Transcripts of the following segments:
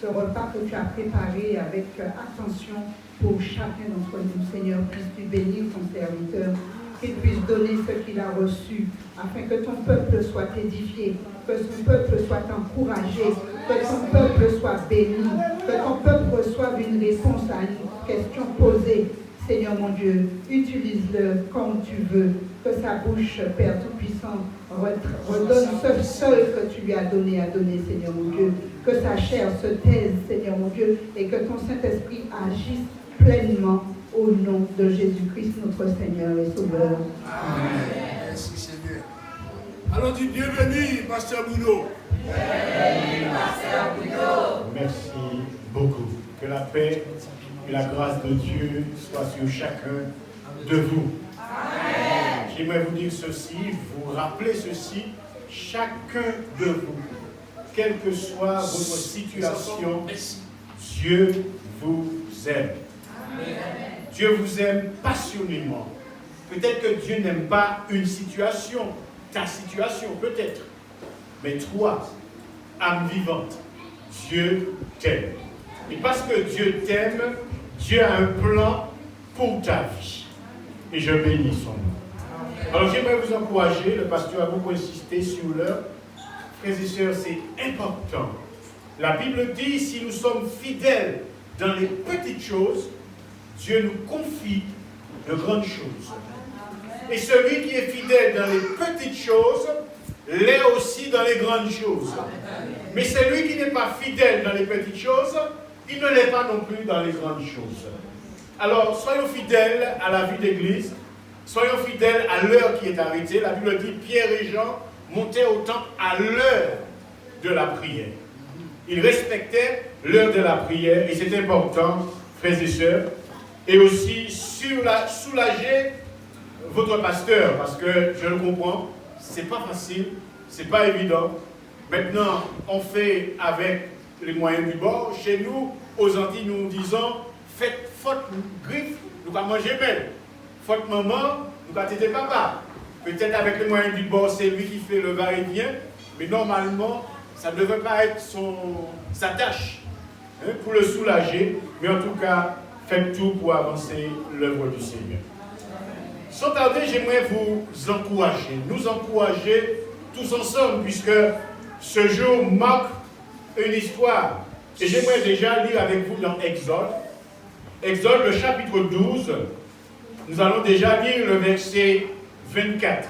ce repas que tu as préparé avec attention pour chacun d'entre nous. Seigneur, puisses-tu bénir ton serviteur, qu'il puisse donner ce qu'il a reçu, afin que ton peuple soit édifié, que son peuple soit encouragé, que ton peuple soit béni, que ton peuple reçoive une réponse à une question posée. Seigneur mon Dieu, utilise-le comme tu veux, que sa bouche, Père Tout-Puissant, redonne ce seul que tu lui as donné à donner, Seigneur mon Dieu, que sa chair se taise, Seigneur mon Dieu, et que ton Saint-Esprit agisse pleinement au nom de Jésus-Christ, notre Seigneur et Sauveur. Amen. Merci Seigneur. Alors dis bienvenue, Pasteur Bruno. Bienvenue, Pasteur Bruno. Merci beaucoup. Que la paix et la grâce de Dieu soient sur chacun de vous. Amen. J'aimerais vous dire ceci, vous rappeler ceci, chacun de vous, quelle que soit votre situation, Dieu vous aime. Amen. Dieu vous aime passionnément. Peut-être que Dieu n'aime pas une situation, ta situation peut-être. Mais toi, âme vivante, Dieu t'aime. Et parce que Dieu t'aime, Dieu a un plan pour ta vie. Et je bénis son nom. Alors j'aimerais vous encourager, le pasteur a beaucoup insisté sur l'heure. Frères et sœurs, c'est important. La Bible dit, si nous sommes fidèles dans les petites choses, Dieu nous confie de grandes choses. Et celui qui est fidèle dans les petites choses, l'est aussi dans les grandes choses. Mais celui qui n'est pas fidèle dans les petites choses, il ne l'est pas non plus dans les grandes choses. Alors, soyons fidèles à la vie d'église, soyons fidèles à l'heure qui est arrêtée. La Bible dit, Pierre et Jean montaient au temple à l'heure de la prière. Ils respectaient l'heure de la prière, et c'est important, frères et sœurs, et aussi soulager votre pasteur, parce que je le comprends, c'est pas facile, c'est pas évident. Maintenant, on fait avec les moyens du bord. Chez nous, aux Antilles, nous disons, faites faute griffe, nous allons manger belle. Faute maman, nous allons t'aider papa. Peut-être avec les moyens du bord, c'est lui qui fait le va-et-vient, mais normalement, ça ne devrait pas être sa tâche pour le soulager, mais en tout cas, faites tout pour avancer l'œuvre du Seigneur. Sans tarder, j'aimerais vous encourager, nous encourager tous ensemble, puisque ce jour marque une histoire. Et j'aimerais déjà lire avec vous dans Exode. Exode, le chapitre 12. Nous allons déjà lire le verset 24.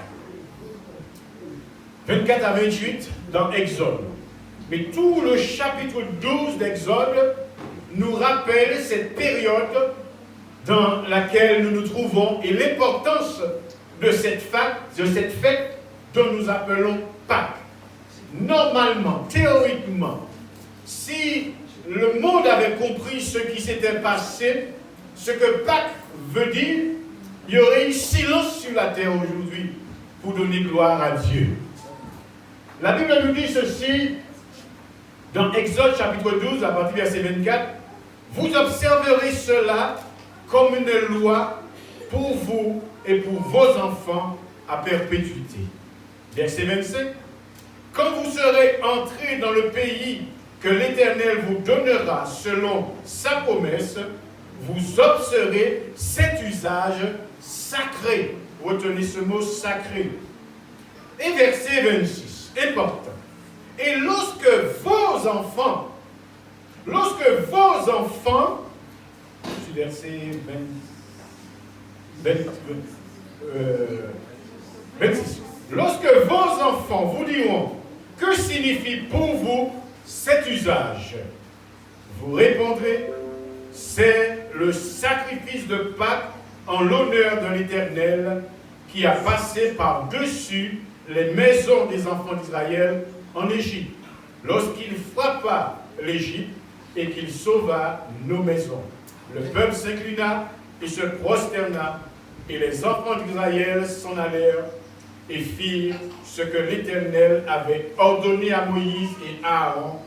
24 à 28 dans Exode. Mais tout le chapitre 12 d'Exode nous rappelle cette période dans laquelle nous nous trouvons et l'importance de cette fête dont nous appelons Pâques. Normalement, théoriquement, si le monde avait compris ce qui s'était passé, ce que Pâques veut dire, il y aurait eu silence sur la terre aujourd'hui pour donner gloire à Dieu. La Bible nous dit ceci dans Exode chapitre 12 à partir du verset 24. Vous observerez cela comme une loi pour vous et pour vos enfants à perpétuité. Verset 25. Quand vous serez entrés dans le pays que l'Éternel vous donnera selon sa promesse, vous observerez cet usage sacré. Retenez ce mot sacré. Et verset 26, important. Et lorsque vos enfants, verset 26, lorsque vos enfants vous diront, que signifie pour vous cet usage? Vous répondrez, c'est le sacrifice de Pâques en l'honneur de l'Éternel qui a passé par-dessus les maisons des enfants d'Israël en Égypte, lorsqu'il frappa l'Égypte et qu'il sauva nos maisons. Le peuple s'inclina et se prosterna, et les enfants d'Israël s'en allèrent et firent ce que l'Éternel avait ordonné à Moïse et à Aaron.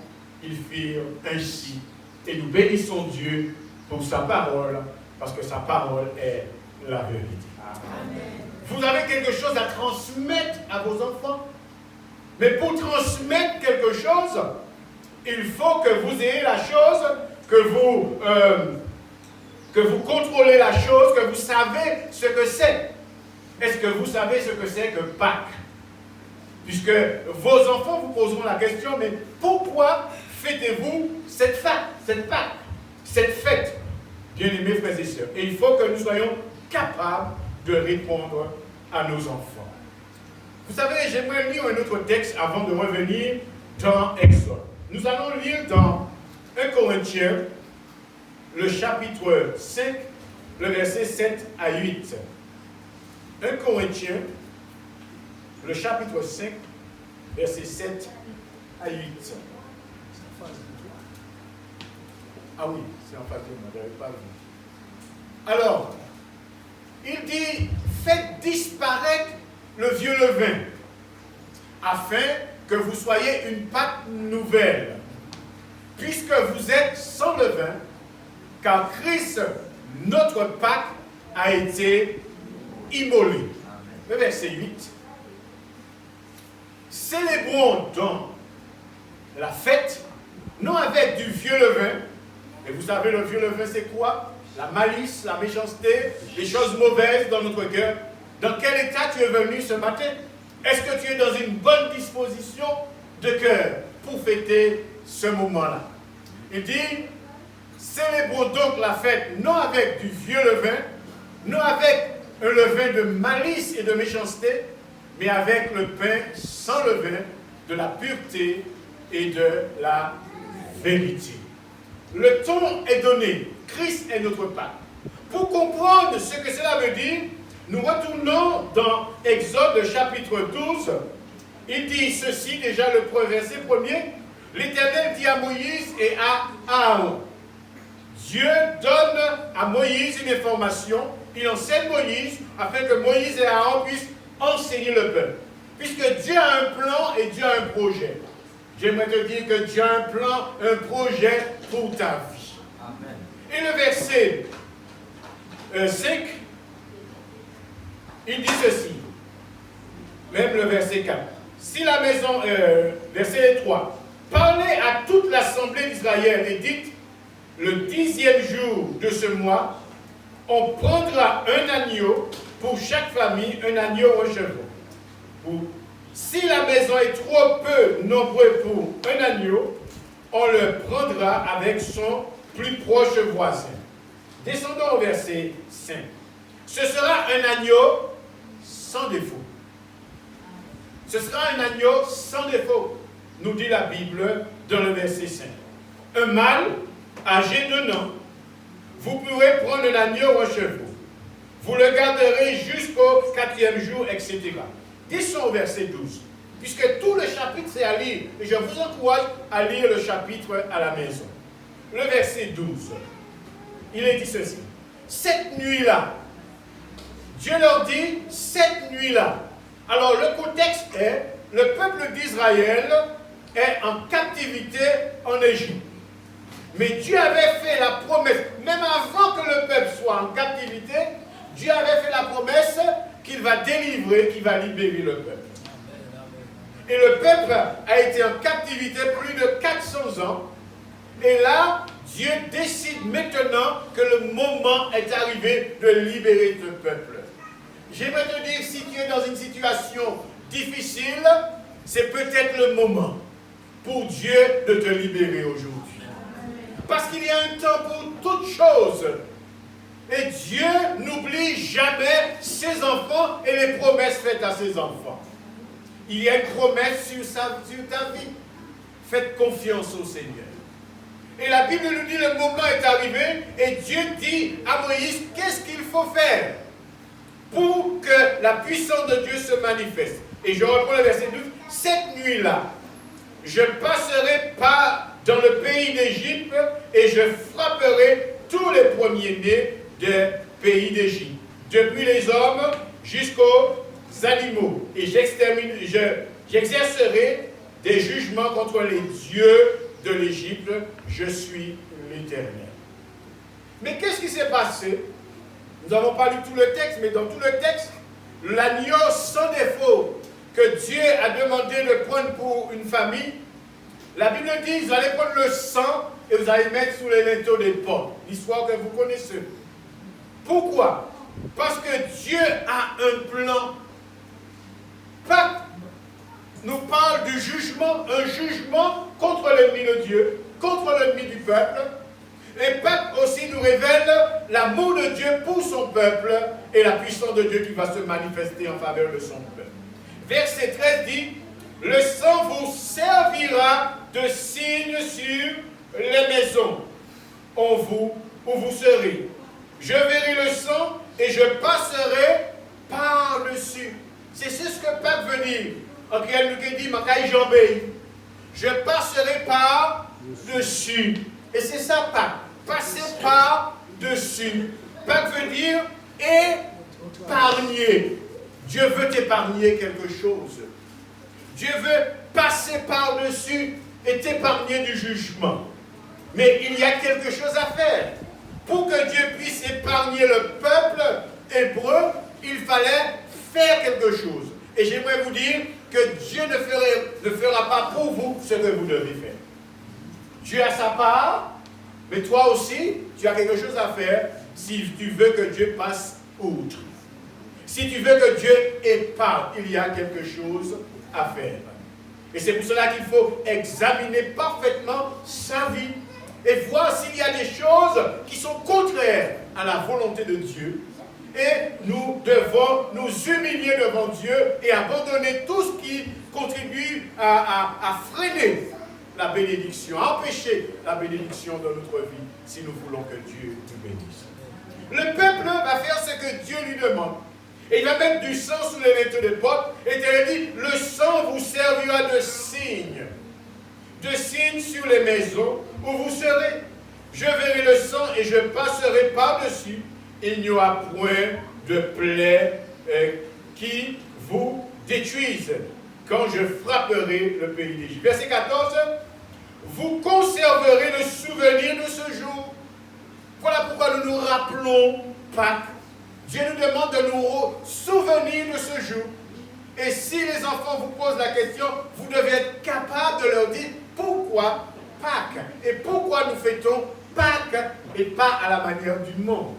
Ils firent ainsi. Et nous bénissons Dieu pour sa parole, parce que sa parole est la vérité. Amen. Vous avez quelque chose à transmettre à vos enfants. Mais pour transmettre quelque chose, il faut que vous ayez la chose, que vous contrôlez la chose, que vous savez ce que c'est. Est-ce que vous savez ce que c'est que Pâques? Puisque vos enfants vous poseront la question, mais pourquoi fêtez-vous cette Pâques, cette fête? Bien-aimés frères et sœurs, et il faut que nous soyons capables de répondre à nos enfants. Vous savez, j'aimerais lire un autre texte avant de revenir dans Exode. Nous allons lire dans 1 Corinthiens, le chapitre 5, le verset 7 à 8. 1 Corinthiens, le chapitre 5, verset 7 à 8. Ah oui, c'est en face de moi, je n'avais pas vu. Alors, il dit, faites disparaître le vieux levain, afin que vous soyez une Pâque nouvelle, puisque vous êtes sans levain, car Christ, notre Pâque, a été immolé. Le verset 8. Célébrons donc la fête, non avec du vieux levain. Et vous savez, le vieux levain, c'est quoi? La malice, la méchanceté, les choses mauvaises dans notre cœur. Dans quel état tu es venu ce matin? Est-ce que tu es dans une bonne disposition de cœur pour fêter ce moment-là? Il dit, célébrons donc la fête, non avec du vieux levain, non avec un levain de malice et de méchanceté, mais avec le pain sans levain, de la pureté et de la vérité. Le ton est donné. Christ est notre Pâque. Pour comprendre ce que cela veut dire, nous retournons dans Exode chapitre 12. Il dit ceci, déjà le verset 1er. L'Éternel dit à Moïse et à Aaron. Dieu donne à Moïse une information. Il enseigne Moïse afin que Moïse et Aaron puissent enseigner le peuple. Puisque Dieu a un plan et Dieu a un projet. J'aimerais te dire que Dieu a un plan, un projet pour ta vie. Amen. Et le verset 5, il dit ceci. Même le verset 4. Si la maison, verset 3. Parlez à toute l'assemblée d'Israël et dites, le 10e jour de ce mois, on prendra un agneau pour chaque famille, un agneau ou un chevreau. Si la maison est trop peu nombreux pour un agneau, on le prendra avec son plus proche voisin. Descendons au verset 5. Ce sera un agneau sans défaut. Ce sera un agneau sans défaut, nous dit la Bible dans le verset 5. Un mâle âgé d'1 an. Vous pourrez prendre un agneau ou un chevreau. Vous le garderez jusqu'au 4e jour, etc. Descends au verset 12. Puisque tout le chapitre, c'est à lire. Et je vous encourage à lire le chapitre à la maison. Le verset 12. Il est dit ceci. Cette nuit-là, Dieu leur dit, cette nuit-là. Alors le contexte est, le peuple d'Israël est en captivité en Égypte. Mais Dieu avait fait la promesse, même avant que le peuple soit en captivité, Dieu avait fait la promesse qu'il va délivrer, qu'il va libérer le peuple. Et le peuple a été en captivité plus de 400 ans. Et là, Dieu décide maintenant que le moment est arrivé de libérer le peuple. J'aimerais te dire, si tu es dans une situation difficile, c'est peut-être le moment pour Dieu de te libérer aujourd'hui. Parce qu'il y a un temps pour toutes choses. Et Dieu n'oublie jamais ses enfants et les promesses faites à ses enfants. Il y a une promesse sur ta vie. Faites confiance au Seigneur. Et la Bible nous dit le moment est arrivé et Dieu dit à Moïse qu'est-ce qu'il faut faire pour que la puissance de Dieu se manifeste. Et je reprends le verset 12. Cette nuit-là, je passerai dans le pays d'Égypte et je frapperai tous les premiers-nés des pays d'Égypte, depuis les hommes jusqu'aux animaux. Et j'exercerai des jugements contre les dieux de l'Égypte. Je suis l'Éternel. Mais qu'est-ce qui s'est passé? Nous n'avons pas lu tout le texte, mais dans tout le texte, l'agneau sans défaut que Dieu a demandé de prendre pour une famille La Bible dit, vous allez prendre le sang et vous allez mettre sous les linteaux des portes. L'histoire que vous connaissez. Pourquoi? Parce que Dieu a un plan. Pâques nous parle du jugement, un jugement contre l'ennemi de Dieu, contre l'ennemi du peuple. Et Pâques aussi nous révèle l'amour de Dieu pour son peuple et la puissance de Dieu qui va se manifester en faveur de son peuple. Verset 13 dit, le sang vous servira de signe sur les maisons où vous serez. Je verrai le sang et je passerai par-dessus. C'est ce que Pâques veut dire. En créole, nous dit, je passerai par-dessus. Et c'est ça, Pâques. Passer par-dessus. Pâques veut dire épargner. Dieu veut t'épargner quelque chose. Dieu veut passer par-dessus et t'épargner du jugement. Mais il y a quelque chose à faire. Pour que Dieu puisse épargner le peuple hébreu, il fallait faire quelque chose. Et j'aimerais vous dire que Dieu ne fera pas pour vous ce que vous devez faire. Dieu a sa part, mais toi aussi, tu as quelque chose à faire si tu veux que Dieu passe outre. Si tu veux que Dieu épargne, il y a quelque chose à faire. Et c'est pour cela qu'il faut examiner parfaitement sa vie et voir s'il y a des choses qui sont contraires à la volonté de Dieu. Et nous devons nous humilier devant Dieu et abandonner tout ce qui contribue à freiner la bénédiction, à empêcher la bénédiction dans notre vie, si nous voulons que Dieu nous bénisse. Le peuple va faire ce que Dieu lui demande. Et il va mettre du sang sous les linteaux des portes. Et il dit, le sang vous servira de signe sur les maisons où vous serez. Je verrai le sang et je passerai par-dessus. Il n'y aura point de plaie qui vous détruise quand je frapperai le pays d'Égypte. Verset 14, vous conserverez le souvenir de ce jour. Voilà pourquoi nous nous rappelons Pâques. Dieu nous demande de nous souvenir de ce jour. Et si les enfants vous posent la question, vous devez être capable de leur dire pourquoi Pâques et pourquoi nous fêtons Pâques et pas à la manière du monde.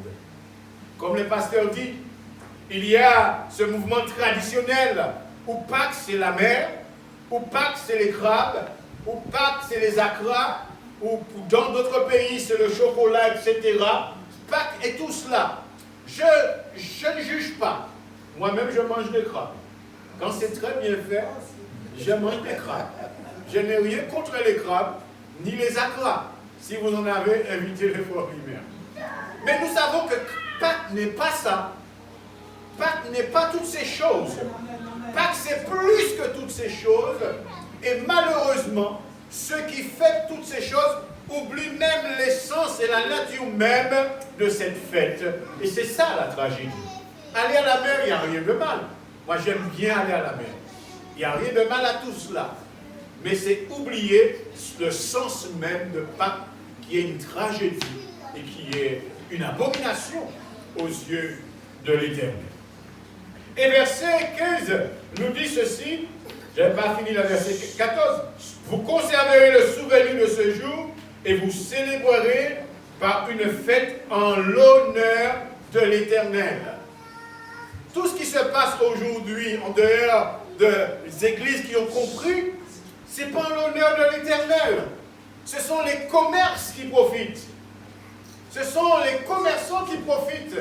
Comme le pasteur dit, il y a ce mouvement traditionnel où Pâques c'est la mer, où Pâques c'est les crabes, où Pâques c'est les acras, où dans d'autres pays c'est le chocolat, etc. Pâques et tout cela. Je ne juge pas. Moi-même, je mange des crabes. Quand c'est très bien fait, je mange des crabes. Je n'ai rien contre les crabes, ni les acras. Si vous en avez, invitez les fois primaires. Mais nous savons que Pâques n'est pas ça. Pâques n'est pas toutes ces choses. Pâques, c'est plus que toutes ces choses. Et malheureusement, ceux qui fêtent toutes ces choses oublient même l'essence et la nature même de cette fête. Et c'est ça la tragédie. Aller à la mer, il n'y a rien de mal. Moi, j'aime bien aller à la mer. Il n'y a rien de mal à tout cela. Mais c'est oublier le sens même de Pâques, qui est une tragédie et qui est une abomination aux yeux de l'Éternel. Et verset 15 nous dit ceci, je n'ai pas fini le verset 14, vous conserverez le souvenir de ce jour et vous célébrerez par une fête en l'honneur de l'Éternel. Tout ce qui se passe aujourd'hui en dehors des églises qui ont compris, ce n'est pas en l'honneur de l'Éternel. Ce sont les commerces qui profitent. Ce sont les commerçants qui profitent.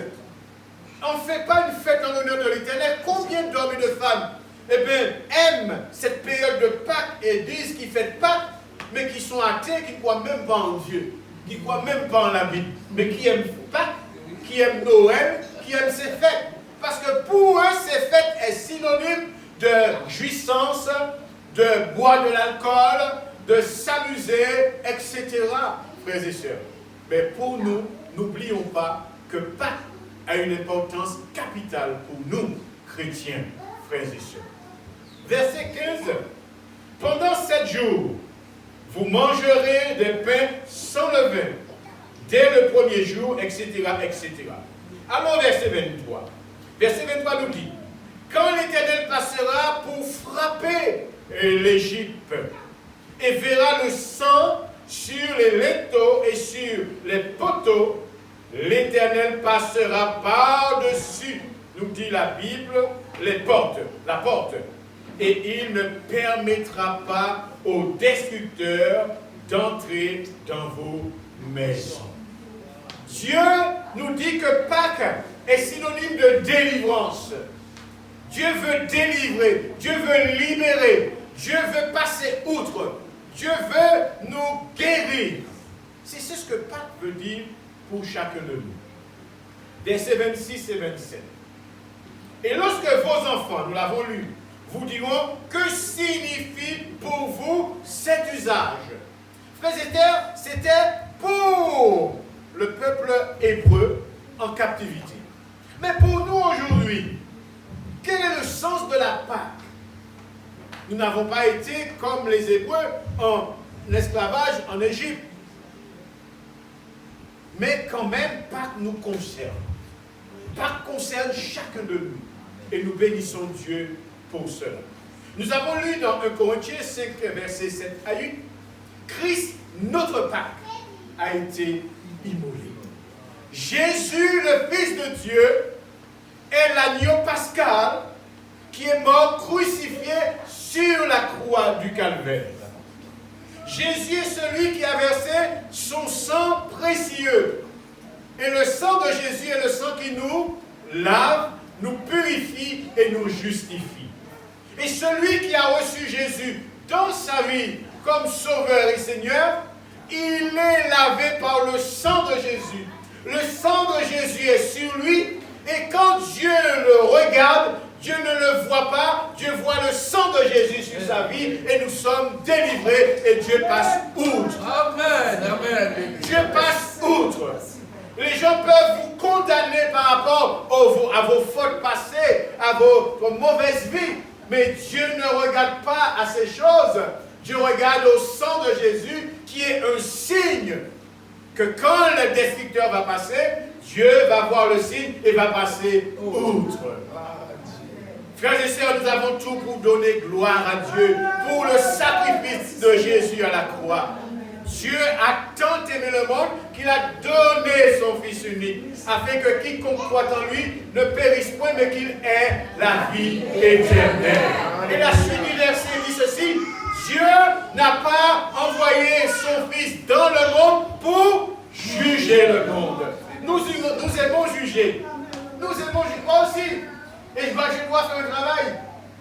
On ne fait pas une fête en l'honneur de l'Éternel. Combien d'hommes et de femmes aiment cette période de Pâques et disent qu'ils fêtent Pâques, mais qui sont athées, qui ne croient même pas en Dieu, qui ne croient même pas en la Bible, mais qui aiment Pâques, qui aiment Noël, qui aiment ces fêtes. Parce que pour eux, ces fêtes est synonyme de jouissance, de boire de l'alcool, de s'amuser, etc., frères et sœurs. Mais pour nous, n'oublions pas que Pâques a une importance capitale pour nous, chrétiens, frères et sœurs. Verset 15. Pendant 7 jours, vous mangerez des pains sans levain, dès le premier jour, etc., etc. Alors, verset 23. Verset 23 nous dit, quand l'Éternel passera pour frapper l'Égypte, et verra le sang sur les linteaux et sur les poteaux, l'Éternel passera par-dessus, nous dit la Bible, la porte, et il ne permettra pas aux destructeurs d'entrer dans vos maisons. Dieu nous dit que Pâques est synonyme de délivrance. Dieu veut délivrer, Dieu veut libérer, Dieu veut passer outre, Dieu veut nous guérir. C'est ce que Pâques veut dire pour chacun de nous. Versets 26 et 27. Et lorsque vos enfants, nous l'avons lu, vous diront, que signifie pour vous cet usage? Frères et sœurs, c'était pour le peuple hébreu en captivité. Mais pour nous aujourd'hui, quel est le sens de la Pâque? Nous n'avons pas été comme les Hébreux en esclavage en Égypte. Mais quand même, Pâques nous concerne. Pâques concerne chacun de nous. Et nous bénissons Dieu pour cela. Nous avons lu dans 1 Corinthiens 5, versets 7 à 8, Christ, notre Pâques, a été immolé. Jésus, le Fils de Dieu, est l'agneau pascal qui est mort crucifié sur la croix du calvaire. Jésus est celui qui a versé son sang précieux. Et le sang de Jésus est le sang qui nous lave, nous purifie et nous justifie. Et celui qui a reçu Jésus dans sa vie comme Sauveur et Seigneur, il est lavé par le sang de Jésus. Le sang de Jésus est sur lui. Et quand Dieu le regarde, Dieu ne le voit pas, Dieu voit le sang de Jésus sur sa vie et nous sommes délivrés et Dieu passe outre. Amen, amen. Dieu passe outre. Les gens peuvent vous condamner par rapport à vos fautes passées, à vos mauvaises vies, mais Dieu ne regarde pas à ces choses. Dieu regarde au sang de Jésus qui est un signe que quand le destructeur va passer, Dieu va voir le signe et va passer outre. Frères et sœurs, nous avons tout pour donner gloire à Dieu pour le sacrifice de Jésus à la croix. Dieu a tant aimé le monde qu'il a donné son Fils unique, afin que quiconque croit en lui ne périsse point, mais qu'il ait la vie éternelle. Et la suite du verset dit ceci: Dieu n'a pas envoyé son Fils dans le monde pour juger le monde. Nous aimons juger. Nous aimons juger. Moi aussi. Et je dois faire un travail.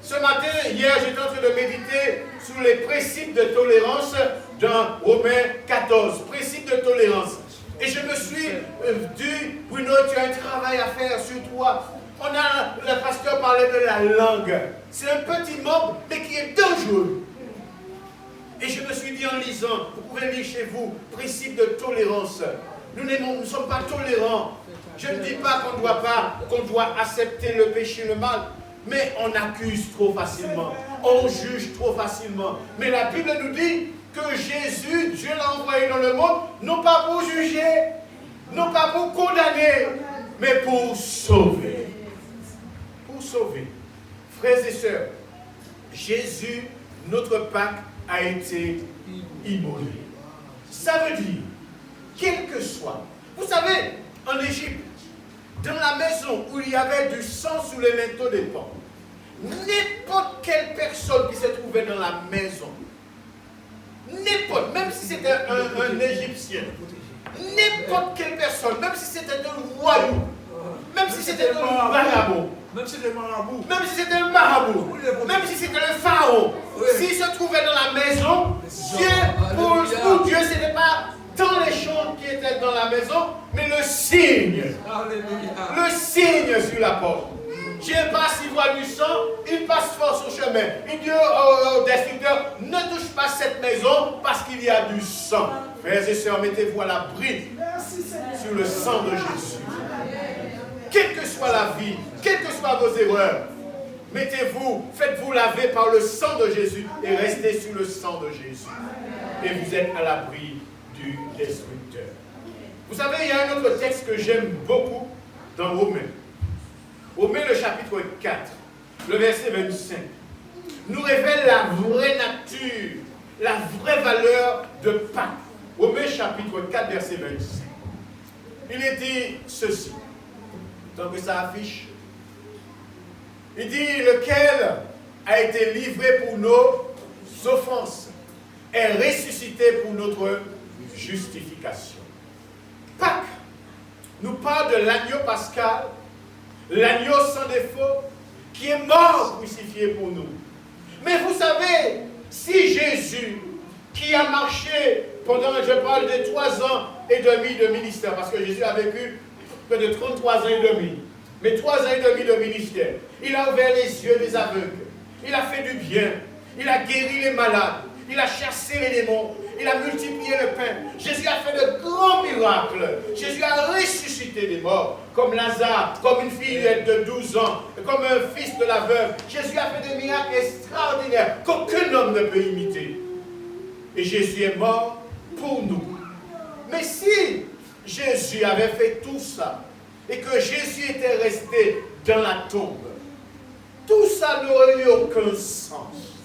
Ce matin, hier, j'étais en train de méditer sur les principes de tolérance dans Romains 14. Principes de tolérance. Et je me suis dit, Bruno, tu as un travail à faire sur toi. Le pasteur parlait de la langue. C'est un petit membre, mais qui est dangereux. Et je me suis dit en lisant, vous pouvez lire chez vous, principe de tolérance. Nous ne sommes pas tolérants. Je ne dis pas qu'on doit accepter le péché, le mal, mais on accuse trop facilement, on juge trop facilement. Mais la Bible nous dit que Jésus, Dieu l'a envoyé dans le monde, non pas pour juger, non pas pour condamner, mais pour sauver. Pour sauver. Frères et sœurs, Jésus, notre Pâques, a été immolé. Ça veut dire, quel que soit, vous savez, en Égypte, dans la maison où il y avait du sang sous les linteaux des portes, n'importe quelle personne qui se trouvait dans la maison, n'importe, même si c'était un Égyptien, n'importe quelle personne, même si c'était un royaume, même si c'était un marabout, même si c'était un marabout, même si c'était un marabout, même si c'était le pharaon, s'il se trouvait dans la maison, Dieu, pour Dieu, ce n'était pas tant les choses qui étaient dans la maison, mais le signe. Alléluia. Le signe sur la porte. Dieu passe, il voit du sang, il passe fort son chemin. Il dit au destructeur, ne touche pas cette maison parce qu'il y a du sang. Frères et sœurs, mettez-vous à l'abri sur le sang de Jésus. Quelle que soit la vie, quelles que soient vos erreurs, mettez-vous, faites-vous laver par le sang de Jésus et restez sur le sang de Jésus. Et vous êtes à l'abri du destructeur. Vous savez, il y a un autre texte que j'aime beaucoup dans Romains. Romains, le chapitre 4, le verset 25, nous révèle la vraie nature la vraie valeur de Pâques. Romains chapitre 4, verset 26. Il est dit ceci, tant que ça affiche. Il dit, lequel a été livré pour nos offenses, est ressuscité pour notre justification. Pâques nous parle de l'agneau pascal, l'agneau sans défaut, qui est mort crucifié pour nous. Mais vous savez, si Jésus, qui a marché pendant, je parle de 3 ans et demi de ministère, parce que Jésus a vécu près de 33 ans et demi, mais 3 ans et demi de ministère, il a ouvert les yeux des aveugles, il a fait du bien, il a guéri les malades, il a chassé les démons, il a multiplié le pain. Jésus a fait de grands miracles. Jésus a ressuscité des morts, comme Lazare, comme une fillette de 12 ans, comme un fils de la veuve. Jésus a fait des miracles extraordinaires qu'aucun homme ne peut imiter. Et Jésus est mort pour nous. Mais si Jésus avait fait tout ça, et que Jésus était resté dans la tombe, tout ça n'aurait eu aucun sens.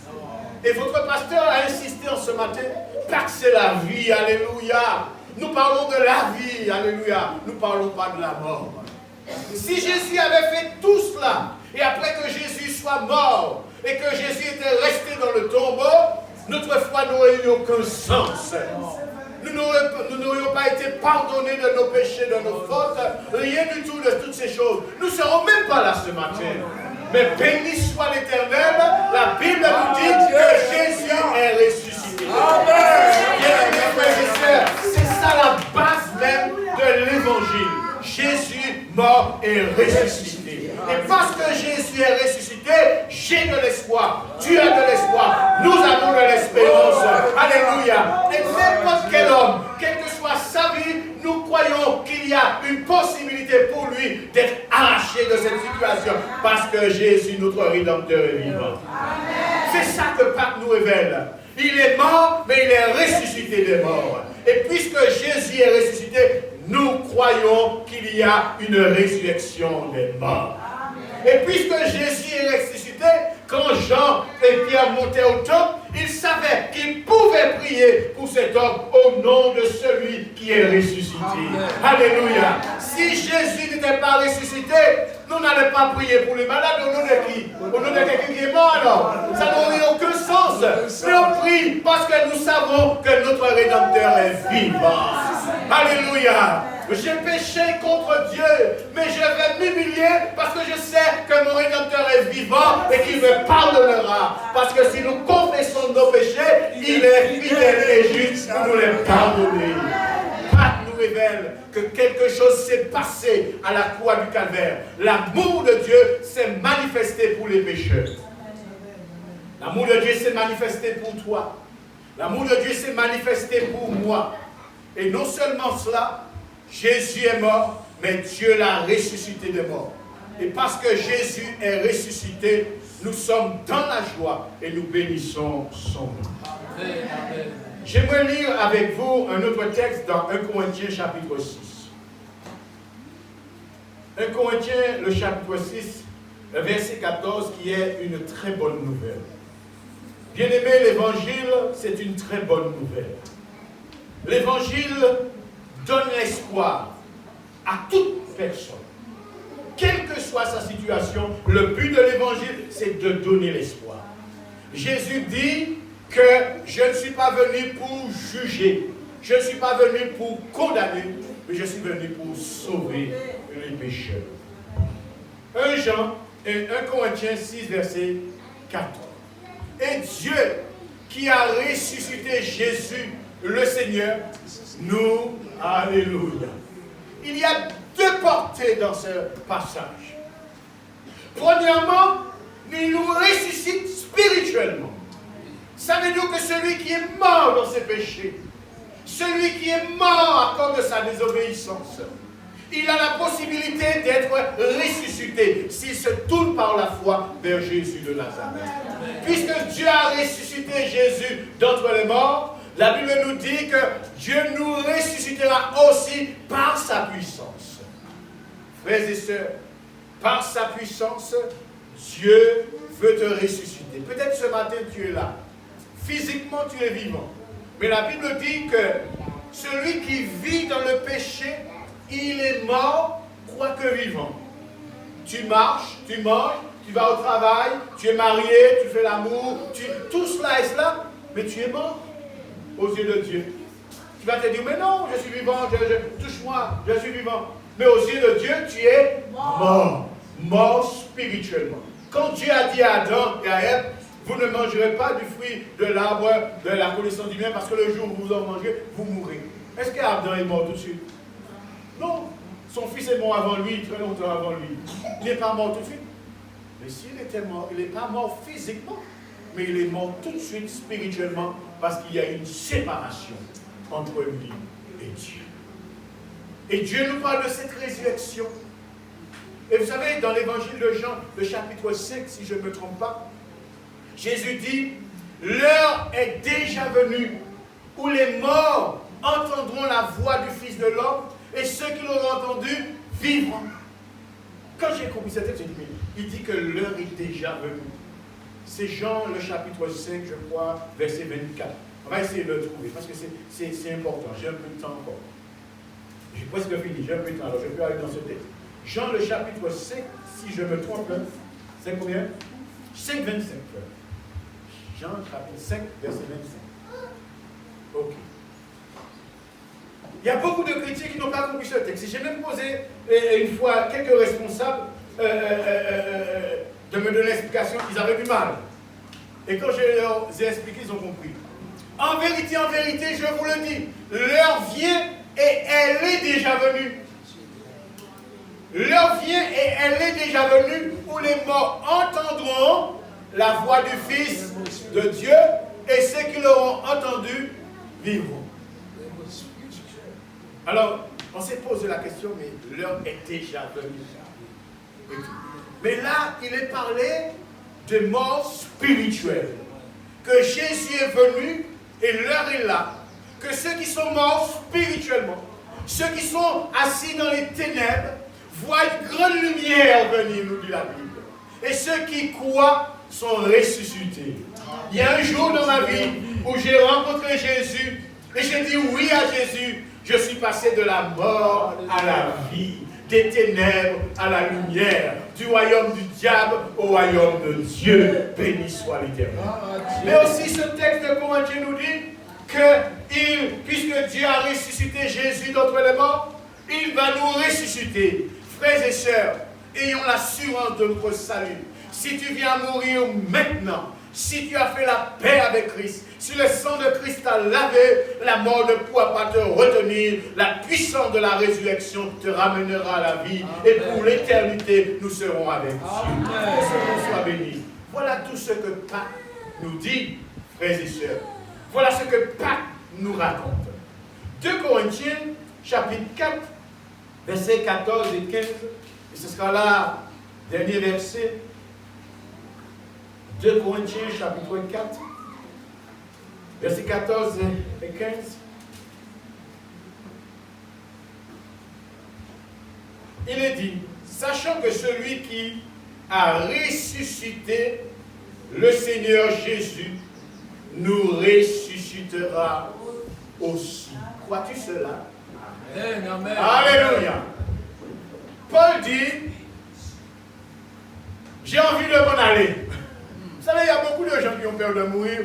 Et votre pasteur a insisté en ce matin, Pâques c'est la vie, alléluia. Nous parlons de la vie, alléluia. Nous ne parlons pas de la mort. Si Jésus avait fait tout cela, et après que Jésus soit mort, et que Jésus était resté dans le tombeau, notre foi n'aurait eu aucun sens. Nous n'aurions pas été pardonnés de nos péchés, de nos fautes, rien du tout de toutes ces choses. Nous ne serons même pas là ce matin. Mais béni soit l'Éternel, la Bible nous dit que Jésus est ressuscité. Bien, frères et sœurs, c'est ça la base même de l'Évangile. Jésus mort et ressuscité. Et parce que Jésus est ressuscité, j'ai de l'espoir. Tu as de l'espoir. Nous avons de l'espérance. Alléluia. Et n'importe quel homme, quelle que soit sa vie, nous croyons qu'il y a une possibilité pour lui d'être arraché de cette situation. Parce que Jésus, notre Rédempteur, est vivant. C'est ça que Pâques nous révèle. Il est mort, mais il est ressuscité des morts. Et puisque Jésus est ressuscité, nous croyons qu'il y a une résurrection des morts. Et puisque Jésus est ressuscité, quand Jean et Pierre montaient au temple, ils savaient qu'ils pouvaient prier pour cet homme au nom de celui qui est ressuscité. Alléluia. Si Jésus n'était pas ressuscité, nous n'allions pas prier pour les malades au nom de qui? Au nom de quelqu'un qui est mort alors. Ça n'aurait aucun sens. Mais on prie parce que nous savons que notre Rédempteur est vivant. Alléluia. J'ai péché contre Dieu, mais je vais m'humilier parce que je sais que mon Rédempteur est vivant et qu'il me pardonnera. Parce que si nous confessons nos péchés, il est fidèle et juste pour nous les pardonner. Pâques nous révèle que quelque chose s'est passé à la croix du Calvaire. L'amour de Dieu s'est manifesté pour les pécheurs. L'amour de Dieu s'est manifesté pour toi. L'amour de Dieu s'est manifesté pour moi. Et non seulement cela, Jésus est mort, mais Dieu l'a ressuscité des morts. Et parce que Jésus est ressuscité, nous sommes dans la joie et nous bénissons son nom. J'aimerais lire avec vous un autre texte dans 1 Corinthiens chapitre 6. 1 Corinthiens, le chapitre 6, le verset 14, qui est une très bonne nouvelle. Bien-aimé, l'évangile, c'est une très bonne nouvelle. L'évangile donne l'espoir à toute personne. Quelle que soit sa situation, le but de l'évangile, c'est de donner l'espoir. Jésus dit que je ne suis pas venu pour juger, je ne suis pas venu pour condamner, mais je suis venu pour sauver les pécheurs. 1 Corinthiens 6, verset 14. Et Dieu, qui a ressuscité Jésus, le Seigneur, nous, alléluia. Il y a deux portées dans ce passage. Premièrement, il nous ressuscite spirituellement. Ça veut dire que celui qui est mort dans ses péchés, celui qui est mort à cause de sa désobéissance, il a la possibilité d'être ressuscité s'il se tourne par la foi vers Jésus de Nazareth. Puisque Dieu a ressuscité Jésus d'entre les morts, la Bible nous dit que Dieu nous ressuscitera aussi par sa puissance. Frères et sœurs, par sa puissance, Dieu veut te ressusciter. Peut-être ce matin tu es là, physiquement tu es vivant. Mais la Bible dit que celui qui vit dans le péché, il est mort, quoique vivant. Tu marches, tu manges, tu vas au travail, tu es marié, tu fais l'amour, tout cela et cela, mais tu es mort aux yeux de Dieu. Tu vas te dire, mais non, je suis vivant, touche-moi, je suis vivant. Mais aux yeux de Dieu, tu es mort. Mort spirituellement. Quand Dieu a dit à Adam et à Ève, vous ne mangerez pas du fruit de l'arbre de la connaissance du bien, parce que le jour où vous en mangez, vous mourrez. Est-ce qu'Adam est mort tout de suite? Non. Son fils est mort avant lui, très longtemps avant lui. Il n'est pas mort tout de suite. Mais s'il était mort, il n'est pas mort physiquement, mais il est mort tout de suite spirituellement, parce qu'il y a une séparation entre lui et Dieu. Et Dieu nous parle de cette résurrection. Et vous savez, dans l'évangile de Jean, le chapitre 5, si je ne me trompe pas, Jésus dit, l'heure est déjà venue où les morts entendront la voix du Fils de l'homme et ceux qui l'auront entendu vivront. Quand j'ai compris cette texte, j'ai dit, mais il dit que l'heure est déjà venue. C'est Jean, le chapitre 5, je crois, verset 24. On va essayer de le trouver parce que c'est important. J'ai un peu de temps encore. J'ai presque fini, j'ai un peu de temps, alors je peux aller dans ce texte. Jean, le chapitre 5, si je me trompe, 5 combien? 5, 25. Jean, chapitre 5, verset 25. Ok. Il y a beaucoup de chrétiens qui n'ont pas compris ce texte. J'ai même posé une fois quelques responsables de me donner l'explication, ils avaient du mal. Et quand je leur ai expliqué, ils ont compris. En vérité, je vous le dis, l'heure vient et elle est déjà venue. L'heure vient et elle est déjà venue où les morts entendront la voix du Fils de Dieu et ceux qui l'auront entendu vivront. Alors, on s'est posé la question, mais l'heure est déjà venue. Mais là, il est parlé de mort spirituelle. Que Jésus est venu et l'heure est là. Que ceux qui sont morts spirituellement, ceux qui sont assis dans les ténèbres, voient une grande lumière venir, nous dit la Bible. Et ceux qui croient sont ressuscités. Il y a un jour dans ma vie où j'ai rencontré Jésus et j'ai dit oui à Jésus. Je suis passé de la mort à la vie, des ténèbres à la lumière, du royaume du diable au royaume de Dieu. Béni soit l'Éternel. Mais aussi ce texte de Corinthiens nous dit que puisque Dieu a ressuscité Jésus d'entre les morts, il va nous ressusciter. Frères et sœurs, ayons l'assurance de notre salut. Si tu viens mourir maintenant, si tu as fait la paix avec Christ, si le sang de Christ t'a lavé, la mort ne pourra pas te retenir. La puissance de la résurrection te ramènera à la vie. Amen. Et pour l'éternité, nous serons avec Dieu. Que son nom soit béni. Voilà tout ce que Pâques nous dit, frères et sœurs. Voilà ce que Pâques nous raconte. 2 Corinthiens, chapitre 4, versets 14 et 15. Et ce sera là, dernier verset. 2 Corinthiens, chapitre 4, versets 14 et 15. Il est dit, sachant que celui qui a ressuscité le Seigneur Jésus nous ressuscitera aussi. Crois-tu cela? Amen, amen. Alléluia. Paul dit, j'ai envie de m'en aller. Vous savez, il y a beaucoup de gens qui ont peur de mourir.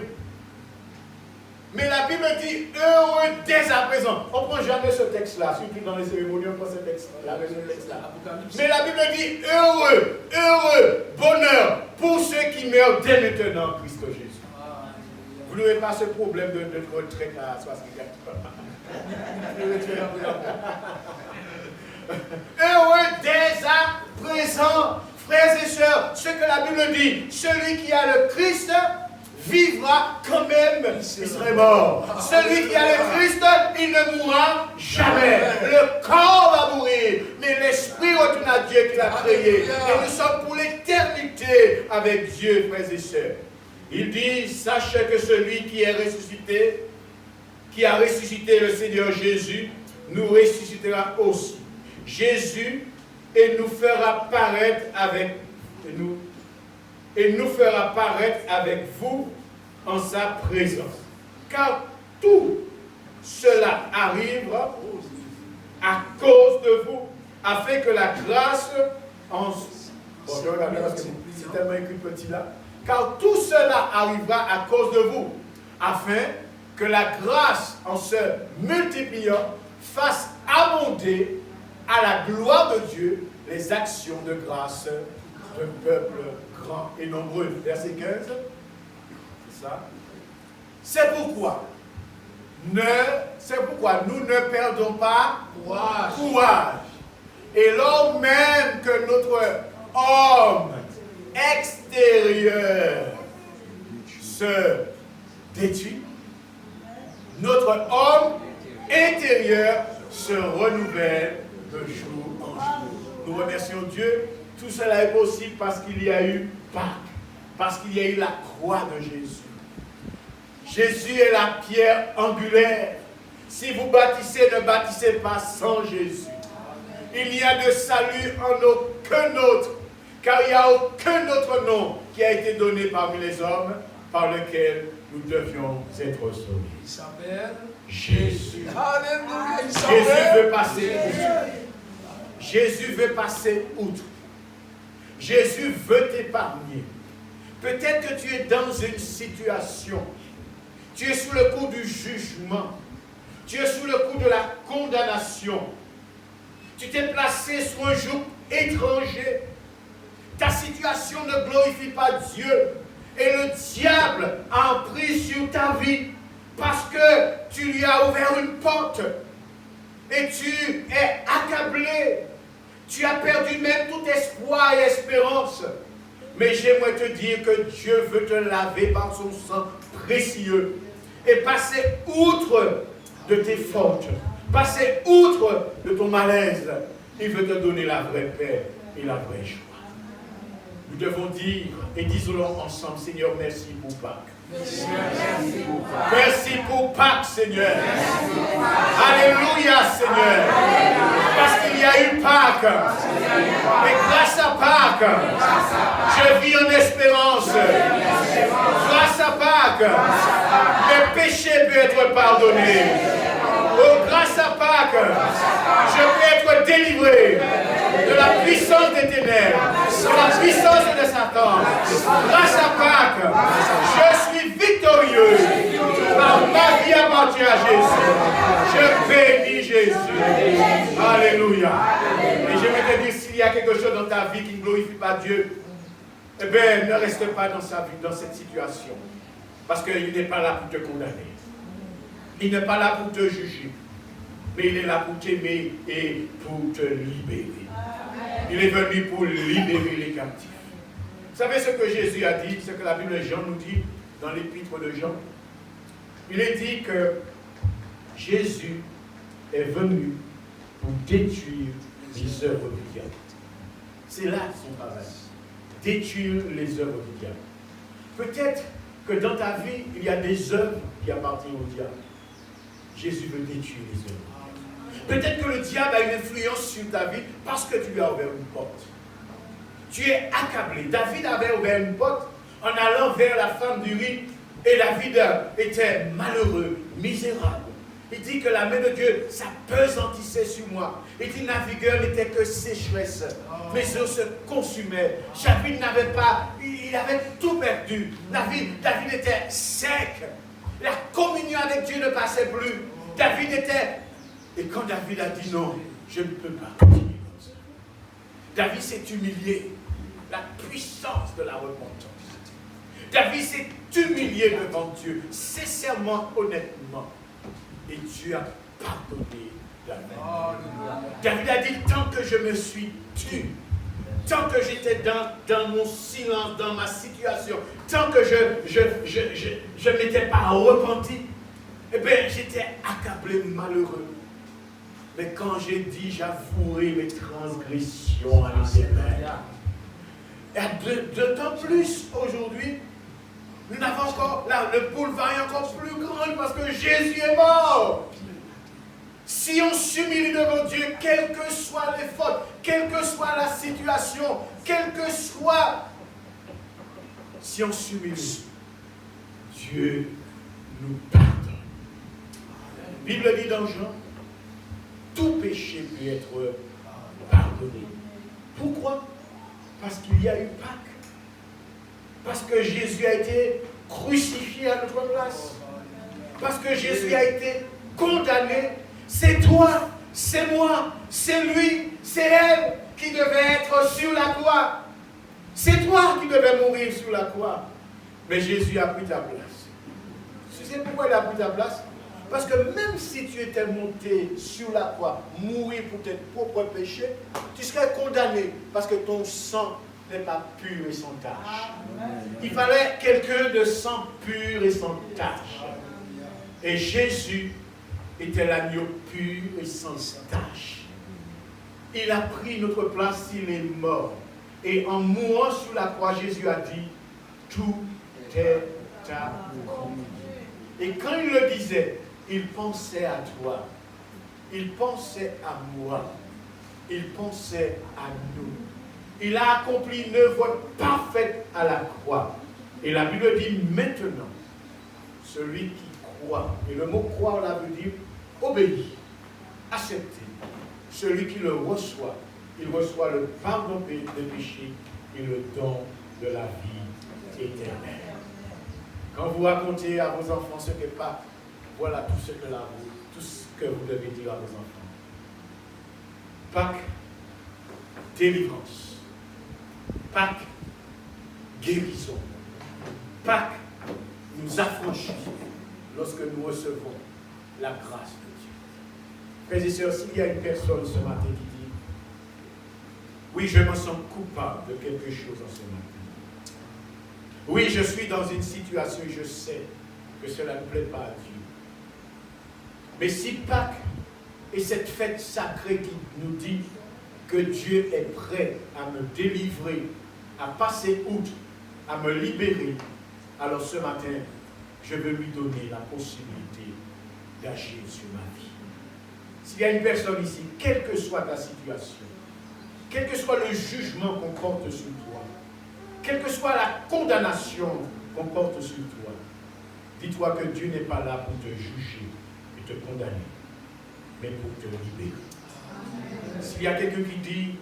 Mais la Bible dit, heureux dès à présent. On ne prend jamais ce texte-là, surtout dans les cérémonies, on prend ce texte-là. Mais la Bible dit, heureux, bonheur, pour ceux qui meurent dès maintenant en Christ Jésus. Vous n'aurez pas ce problème de retraite à 64 heureux dès à présent. Frères et sœurs, ce que la Bible dit, celui qui a le Christ vivra quand même, il serait mort. Celui qui a le Christ, il ne mourra jamais. Le corps va mourir, mais l'esprit retourne à Dieu qui l'a créé. Et nous sommes pour l'éternité avec Dieu, frères et sœurs. Il dit, sachez que celui qui est ressuscité, qui a ressuscité le Seigneur Jésus, nous ressuscitera aussi. Jésus et nous fera paraître avec vous en sa présence. Car tout cela arrive à cause de vous, afin que la grâce en... Bon, je regarde parce que c'est tellement écrit petit là. Car tout cela arrivera à cause de vous, afin que la grâce en se multipliant fasse abonder à la gloire de Dieu les actions de grâce d'un peuple grand et nombreux. Verset 15. C'est ça. C'est pourquoi nous ne perdons pas courage. Et lors même que notre homme extérieur se détruit, notre homme intérieur se renouvelle de jour en jour. Nous remercions Dieu. Tout cela est possible parce qu'il y a eu Pâques, parce qu'il y a eu la croix de Jésus. Jésus est la pierre angulaire. Si vous bâtissez, ne bâtissez pas sans Jésus. Il n'y a de salut en aucun autre, car il n'y a aucun autre nom qui a été donné parmi les hommes par lequel nous devions être sauvés. Il s'appelle Jésus. Alléluia. Il Jésus s'appelle veut passer outre. Jésus veut passer outre. Jésus veut t'épargner. Peut-être que tu es dans une situation. Tu es sous le coup du jugement. Tu es sous le coup de la condamnation. Tu t'es placé sur un joug étranger. Ta situation ne glorifie pas Dieu. Et le diable a pris sur ta vie parce que tu lui as ouvert une porte. Et tu es accablé. Tu as perdu même tout espoir et espérance. Mais j'aimerais te dire que Dieu veut te laver par son sang précieux et passer outre de tes fautes, passer outre de ton malaise. Il veut te donner la vraie paix et la vraie joie. Nous devons dire et disons ensemble, Seigneur, merci pour Pâques. Merci pour Pâques, Seigneur. Alléluia, Seigneur. Parce qu'il y a eu Pâques. Et grâce à Pâques, je vis en espérance. Grâce à Pâques, mes péchés peuvent être pardonnés. Oh, grâce à Pâques, je peux être délivré de la puissance des ténèbres, de la puissance de Satan. Grâce à Pâques, je suis victorieux. Par ma vie appartient à Jésus. Je bénis Jésus. Alléluia. Et je vais te dire, s'il y a quelque chose dans ta vie qui ne glorifie pas Dieu, eh bien, ne reste pas dans sa vie, dans cette situation. Parce qu'il n'est pas là pour te condamner. Il n'est pas là pour te juger. Mais il est là pour t'aimer et pour te libérer. Il est venu pour libérer les captifs. Vous savez ce que Jésus a dit, ce que la Bible de Jean nous dit dans l'épître de Jean? Il est dit que Jésus est venu pour détruire les œuvres du diable. C'est là son travail. Détruire les œuvres du diable. Peut-être que dans ta vie, il y a des œuvres qui appartiennent au diable. Jésus veut détruire les œuvres. Peut-être que le diable a une influence sur ta vie parce que tu lui as ouvert une porte. Tu es accablé. David avait ouvert une porte en allant vers la femme d'Uri et David était malheureux, misérable. Il dit que la main de Dieu s'apesantissait sur moi. Il dit la vigueur n'était que sécheresse. Mes os se consumaient. David n'avait pas, il avait tout perdu. David était sec. La communion avec Dieu ne passait plus. David était... Et quand David a dit non, je ne peux pas continuer comme ça. David s'est humilié. La puissance de la repentance. David s'est humilié devant Dieu, sincèrement, honnêtement. Et Dieu a pardonné David. David a dit, tant que je me suis tu, tant que j'étais dans mon silence, dans ma situation, tant que je ne m'étais pas repenti, eh bien, j'étais accablé, malheureux. Mais quand j'ai dit, j'avouerai mes transgressions à l'Éternel. Et d'autant plus aujourd'hui, nous n'avons encore, là, le boulevard est encore plus grand parce que Jésus est mort. Si on s'humilie devant Dieu, quelles que soient les fautes, quelle que soit la situation, quel que soit, si on s'humilie, Dieu Dieu nous pardonne. La Bible dit dans Jean, tout péché peut être pardonné. Pourquoi? Parce qu'il y a eu Pâques. Parce que Jésus a été crucifié à notre place. Parce que Jésus a été condamné. C'est toi, c'est moi, c'est lui, c'est elle qui devait être sur la croix. C'est toi qui devais mourir sur la croix. Mais Jésus a pris ta place. Tu sais pourquoi il a pris ta place? Parce que même si tu étais monté sur la croix, mourir pour tes propres péchés, tu serais condamné parce que ton sang n'est pas pur et sans tache. Il fallait quelqu'un de sang pur et sans tache. Et Jésus était l'agneau pur et sans tache. Il a pris notre place, il est mort. Et en mourant sur la croix, Jésus a dit, tout est accompli. Et quand il le disait, il pensait à toi, il pensait à moi, il pensait à nous. Il a accompli une œuvre parfaite à la croix. Et la Bible dit maintenant, celui qui croit, et le mot croire là veut dire obéir, accepter. Celui qui le reçoit, il reçoit le pardon des péchés et le don de la vie éternelle. Quand vous racontez à vos enfants ce qu'est Pâques, voilà tout ce que vous devez dire à vos enfants. Pâques, délivrance. Pâques, guérison. Pâques, nous affranchit lorsque nous recevons la grâce de Dieu. Frères et sœurs, s'il y a une personne ce matin qui dit oui, je me sens coupable de quelque chose en ce matin. Oui, je suis dans une situation et je sais que cela ne plaît pas à Dieu. Mais si Pâques est cette fête sacrée qui nous dit que Dieu est prêt à me délivrer, à passer outre, à me libérer, alors ce matin, je veux lui donner la possibilité d'agir sur ma vie. S'il y a une personne ici, quelle que soit ta situation, quel que soit le jugement qu'on porte sur toi, quelle que soit la condamnation qu'on porte sur toi, dis-toi que Dieu n'est pas là pour te juger et te condamner, mais pour te libérer. S'il y a quelqu'un qui dit,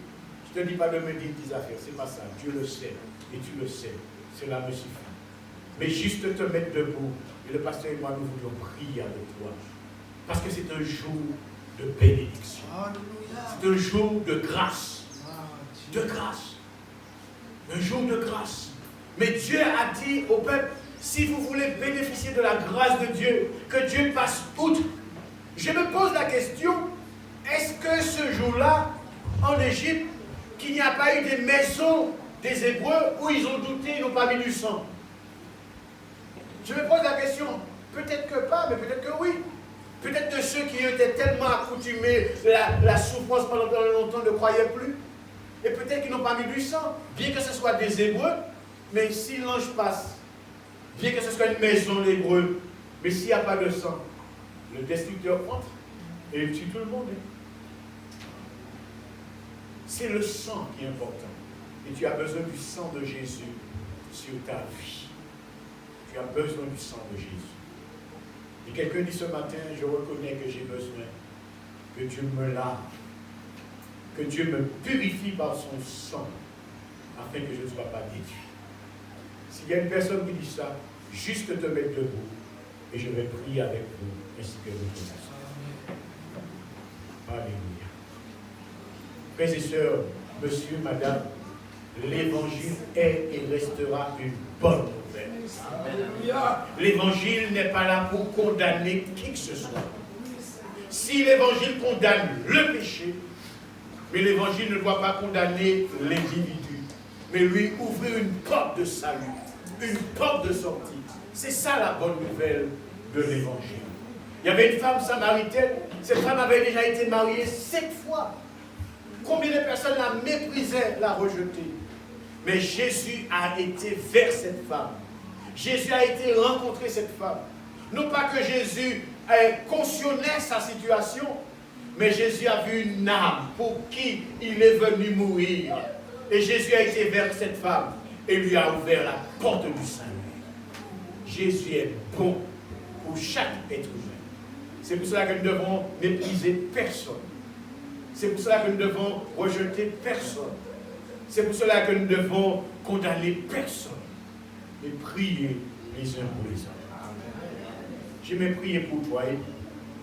je ne te dis pas de me dire tes affaires, c'est pas ça, Dieu le sait, et tu le sais, cela me suffit. Mais juste te mettre debout, et le pasteur et moi, nous voulions prier avec toi, parce que c'est un jour de bénédiction, c'est un jour de grâce. De grâce. Un jour de grâce. Mais Dieu a dit au peuple, si vous voulez bénéficier de la grâce de Dieu, que Dieu passe outre. Je me pose la question, est-ce que ce jour-là, en Égypte, qu'il n'y a pas eu des maisons des Hébreux où ils ont douté, ils n'ont pas mis du sang? Je me pose la question, peut-être que pas, mais peut-être que oui. Peut-être que ceux qui étaient tellement accoutumés la souffrance pendant longtemps ne croyaient plus. Et peut-être qu'ils n'ont pas mis du sang, bien que ce soit des Hébreux, mais si l'ange passe, bien que ce soit une maison d'Hébreux, mais s'il n'y a pas de sang, le destructeur entre et il tue tout le monde. C'est le sang qui est important. Et tu as besoin du sang de Jésus sur ta vie. Tu as besoin du sang de Jésus. Et quelqu'un dit ce matin, je reconnais que j'ai besoin que Dieu me lave, que Dieu me purifie par son sang, afin que je ne sois pas détruit. S'il y a une personne qui dit ça, juste te mettre debout, et je vais prier avec vous, ainsi que vous connaissez. Alléluia. Frères et sœurs, monsieur, madame, l'évangile est et restera une bonne nouvelle. L'évangile n'est pas là pour condamner qui que ce soit. Si l'évangile condamne le péché, mais l'évangile ne doit pas condamner l'individu, mais lui ouvrir une porte de salut, une porte de sortie. C'est ça la bonne nouvelle de l'évangile. Il y avait une femme samaritaine, cette femme avait déjà été mariée 7 fois. Combien de personnes la méprisaient, la rejetaient? Mais Jésus a été vers cette femme. Jésus a été rencontrer cette femme. Non pas que Jésus cautionnait sa situation, mais Jésus a vu une âme pour qui il est venu mourir. Et Jésus a été vers cette femme et lui a ouvert la porte du salut. Jésus est bon pour chaque être humain. C'est pour cela que nous devons mépriser personne. C'est pour cela que nous devons rejeter personne. C'est pour cela que nous devons condamner personne. Et prier les uns pour les autres. Je vais prier pour toi. Et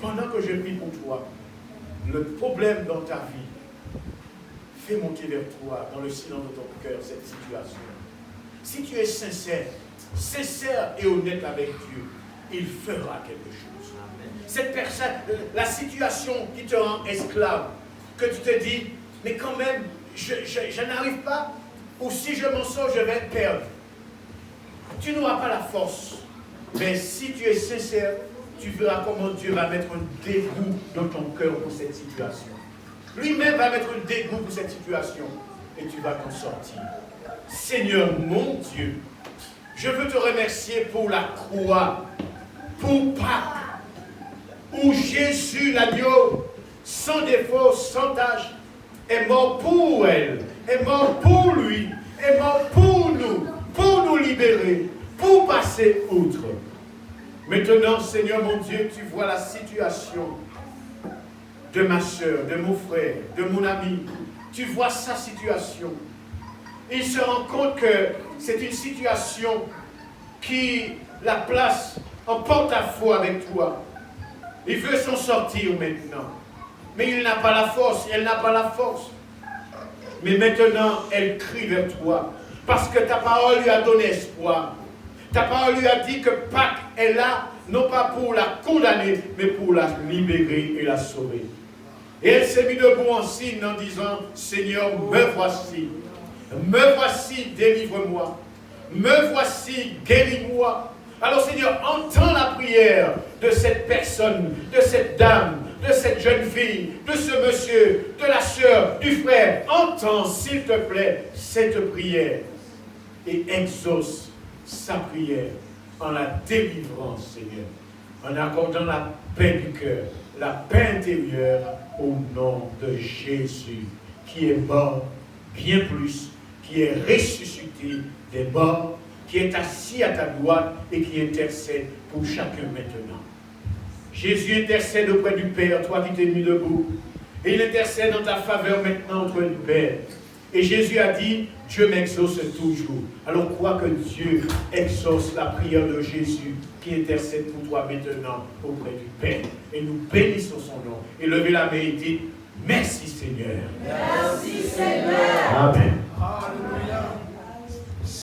pendant que je prie pour toi, le problème dans ta vie, fais monter vers toi, dans le silence de ton cœur, cette situation. Si tu es sincère et honnête avec Dieu, il fera quelque chose. Cette personne, la situation qui te rend esclave, que tu te dis, mais quand même, je n'arrive pas, ou si je m'en sors, je vais perdre. Tu n'auras pas la force. Mais si tu es sincère, tu verras comment Dieu va mettre un dégoût dans ton cœur pour cette situation. Lui-même va mettre un dégoût pour cette situation et tu vas t'en sortir. Seigneur mon Dieu, je veux te remercier pour la croix, pour Pâques, où Jésus, l'agneau, sans défaut, sans tâche, est mort pour elle, est mort pour lui, est mort pour nous libérer, pour passer outre. Maintenant, Seigneur mon Dieu, tu vois la situation de ma soeur, de mon frère, de mon ami. Tu vois sa situation. Il se rend compte que c'est une situation qui la place en porte-à-faux avec toi. Il veut s'en sortir maintenant. Mais il n'a pas la force, elle n'a pas la force. Mais maintenant, elle crie vers toi. Parce que ta parole lui a donné espoir. Ta parole lui a dit que Pâques est là, non pas pour la condamner, mais pour la libérer et la sauver. Et elle s'est mise debout en signe en disant, Seigneur, me voici, délivre-moi. Me voici, guéris-moi. Alors Seigneur, entends la prière de cette personne, de cette dame, de cette jeune fille, de ce monsieur, de la sœur, du frère. Entends, s'il te plaît, cette prière et exauce sa prière en la délivrant, Seigneur, en accordant la paix du cœur, la paix intérieure au nom de Jésus, qui est mort bien plus, qui est ressuscité des morts, qui est assis à ta droite et qui intercède pour chacun maintenant. Jésus intercède auprès du Père, toi qui t'es mis debout, et il intercède en ta faveur maintenant auprès du Père. Et Jésus a dit, Dieu m'exauce toujours. Alors crois que Dieu exauce la prière de Jésus qui intercède pour toi maintenant auprès du Père. Et nous bénissons son nom. Et levez la main et dites, merci Seigneur. Merci Seigneur. Amen. Alléluia.